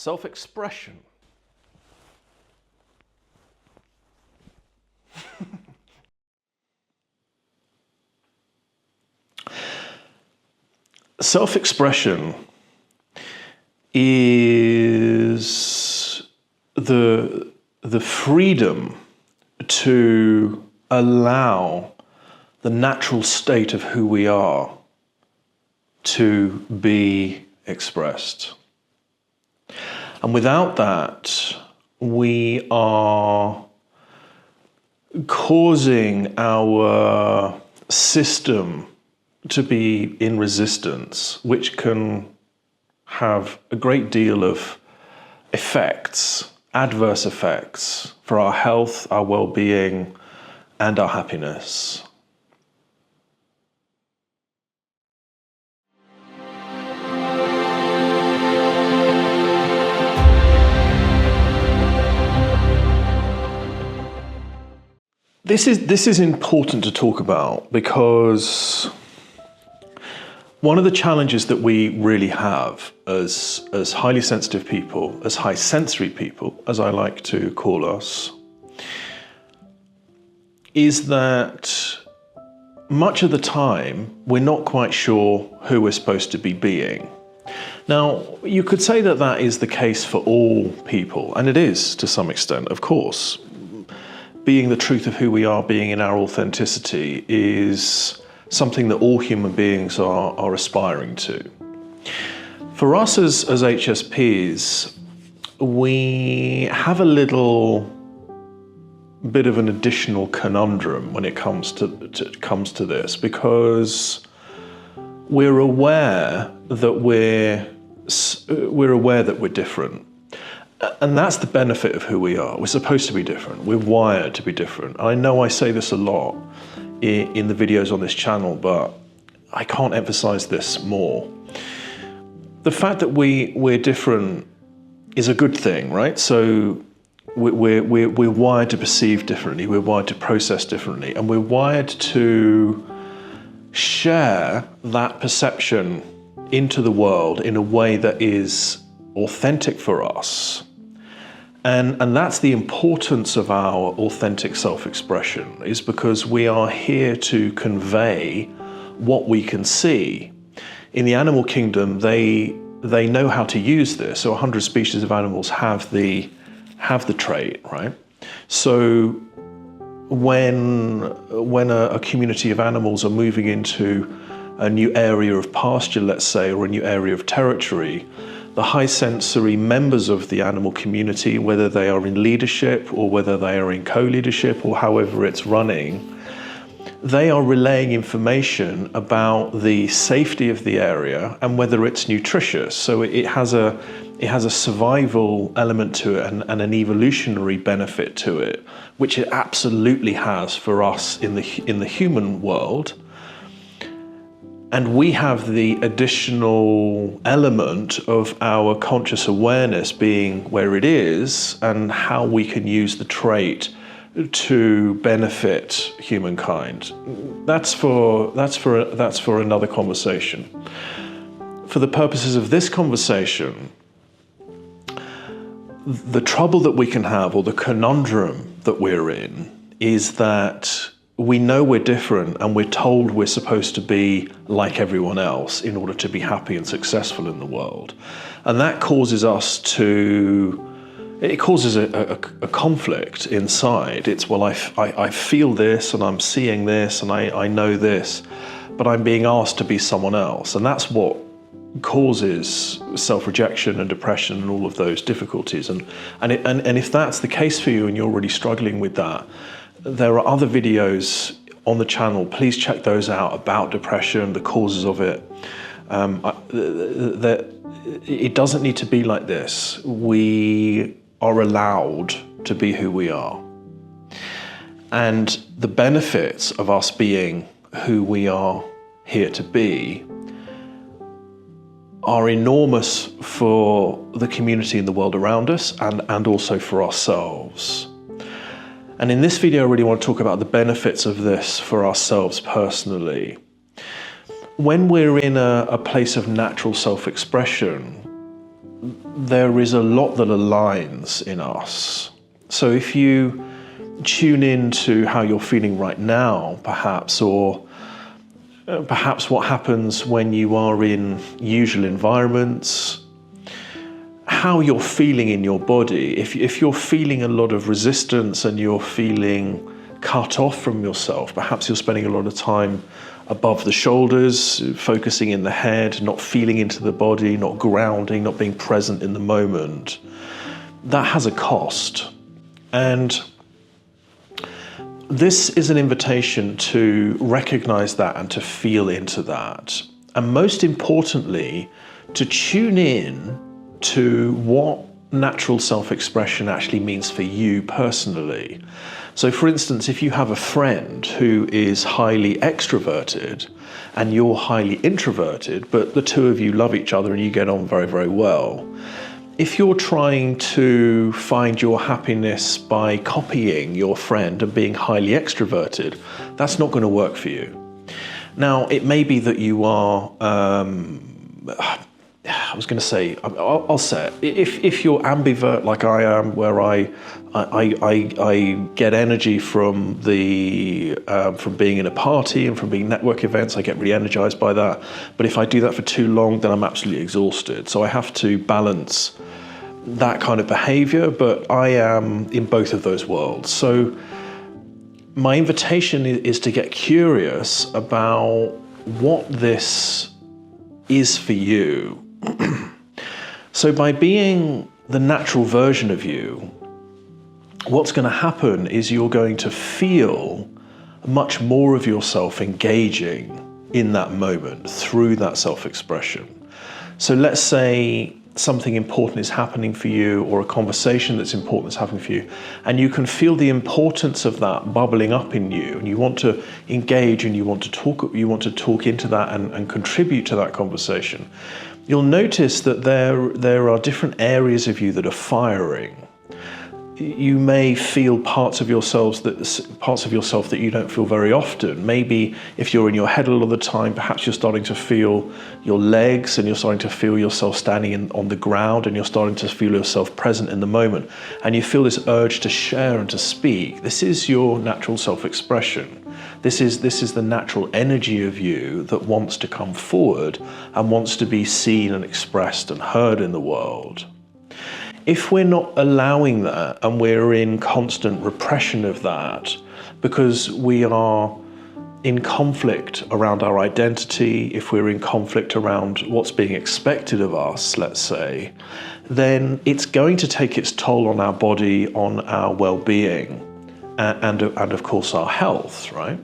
Self-expression. Self-expression is the freedom to allow the natural state of who we are to be expressed. And without that, we are causing our system to be in resistance, which can have a great deal of effects, adverse effects for our health, our well-being, and our happiness. This is important to talk about because one of the challenges that we really have as highly sensitive people, as high sensory people, as I like to call us, is that much of the time we're not quite sure who we're supposed to be being. Now, you could say that that is the case for all people, and it is to some extent, of course. Being the truth of who we are, being in our authenticity, is something that all human beings are aspiring to. For us as HSPs, we have a little bit of an additional conundrum when it comes to this, because we're aware that we're different. And that's the benefit of who we are. We're supposed to be different. We're wired to be different. I know I say this a lot in the videos on this channel, but I can't emphasize this more. The fact that we're different is a good thing, right? So we're wired to perceive differently. We're wired to process differently. And we're wired to share that perception into the world in a way that is authentic for us. And that's the importance of our authentic self-expression, is because we are here to convey what we can see. In the animal kingdom, they know how to use this. So 100 species of animals have the trait, right? So when a community of animals are moving into a new area of pasture, let's say, or a new area of territory, the high sensory members of the animal community, whether they are in leadership or whether they are in co-leadership or however it's running, they are relaying information about the safety of the area and whether it's nutritious. So it has a survival element to it and an evolutionary benefit to it, which it absolutely has for us in the human world. And we have the additional element of our conscious awareness being where it is and how we can use the trait to benefit humankind. That's for another conversation. For the purposes of this conversation, the trouble that we can have, or the conundrum that we're in, is that we know we're different and we're told we're supposed to be like everyone else in order to be happy and successful in the world. And that causes us it causes a conflict inside. It's, well, I feel this and I'm seeing this and I know this, but I'm being asked to be someone else. And that's what causes self-rejection and depression and all of those difficulties. And if that's the case for you and you're really struggling with that, there are other videos on the channel. Please check those out about depression, the causes of it. It doesn't need to be like this. We are allowed to be who we are. And the benefits of us being who we are here to be are enormous for the community and the world around us, and also for ourselves. And in this video, I really want to talk about the benefits of this for ourselves personally. When we're in a place of natural self-expression, there is a lot that aligns in us. So if you tune in to how you're feeling right now, perhaps, or perhaps what happens when you are in usual environments, how you're feeling in your body. If you're feeling a lot of resistance and you're feeling cut off from yourself, perhaps you're spending a lot of time above the shoulders, focusing in the head, not feeling into the body, not grounding, not being present in the moment, that has a cost. And this is an invitation to recognize that and to feel into that. And most importantly, to tune in to what natural self-expression actually means for you personally. So for instance, if you have a friend who is highly extroverted and you're highly introverted, but the two of you love each other and you get on very, very well, if you're trying to find your happiness by copying your friend and being highly extroverted, that's not going to work for you. Now, it may be that you are, I'll say it. If you're ambivert like I am, where I get energy from being in a party and from being network events, I get really energized by that. But if I do that for too long, then I'm absolutely exhausted. So I have to balance that kind of behavior, but I am in both of those worlds. So my invitation is to get curious about what this is for you. So by being the natural version of you, what's going to happen is you're going to feel much more of yourself engaging in that moment through that self-expression. So let's say something important is happening for you, or a conversation that's important is happening for you, and you can feel the importance of that bubbling up in you, and you want to engage and you want to talk into that and contribute to that conversation. You'll notice that there are different areas of you that are firing. You may feel parts of yourself that you don't feel very often. Maybe if you're in your head a lot of the time, perhaps you're starting to feel your legs, and you're starting to feel yourself standing on the ground, and you're starting to feel yourself present in the moment. And you feel this urge to share and to speak. This is your natural self-expression. This is the natural energy of you that wants to come forward and wants to be seen and expressed and heard in the world. If we're not allowing that, and we're in constant repression of that because we are in conflict around our identity, if we're in conflict around what's being expected of us, let's say, then it's going to take its toll on our body, on our well-being, and of course our health, right?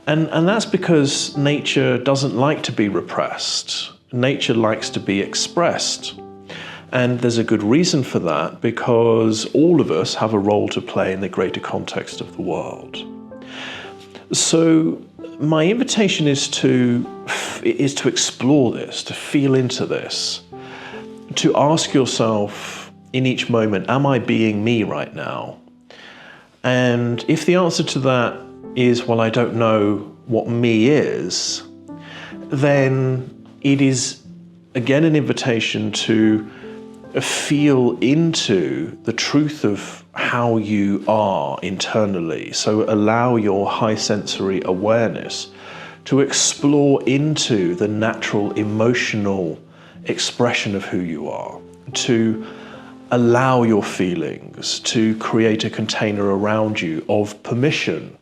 And that's because nature doesn't like to be repressed. Nature likes to be expressed. And there's a good reason for that, because all of us have a role to play in the greater context of the world. So my invitation is to explore this, to feel into this, to ask yourself in each moment, am I being me right now? And if the answer to that is, well, I don't know what me is, then it is again an invitation to feel into the truth of how you are internally. So allow your high sensory awareness to explore into the natural emotional expression of who you are, to allow your feelings, to create a container around you of permission.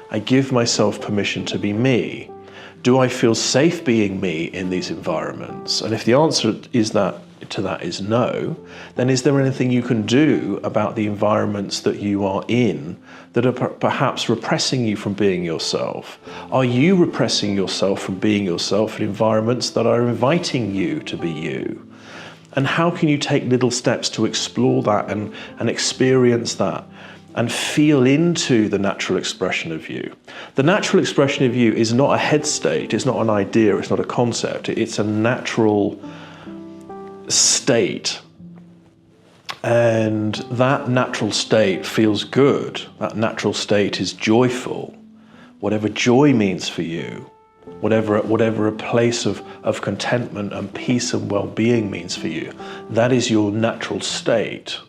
I give myself permission to be me. Do I feel safe being me in these environments? And if the answer to that is no, then is there anything you can do about the environments that you are in that are perhaps repressing you from being yourself? Are you repressing yourself from being yourself in environments that are inviting you to be you? And how can you take little steps to explore that and experience that and feel into the natural expression of you? The natural expression of you is not a head state, it's not an idea, it's not a concept, it's a natural state. And that natural state feels good. That natural state is joyful. Whatever joy means for you, whatever a place of contentment and peace and well-being means for you. That is your natural state.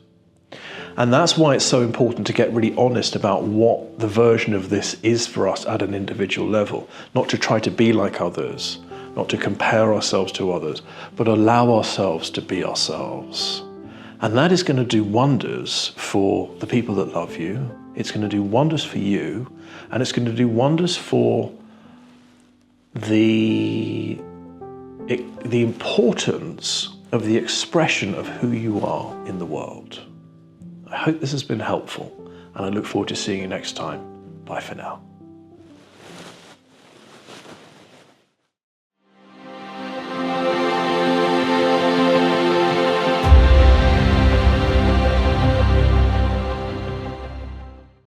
And that's why it's so important to get really honest about what the version of this is for us at an individual level. Not to try to be like others, not to compare ourselves to others, but allow ourselves to be ourselves. And that is going to do wonders for the people that love you. It's going to do wonders for you, and it's going to do wonders for the importance of the expression of who you are in the world. I hope this has been helpful, and I look forward to seeing you next time. Bye for now.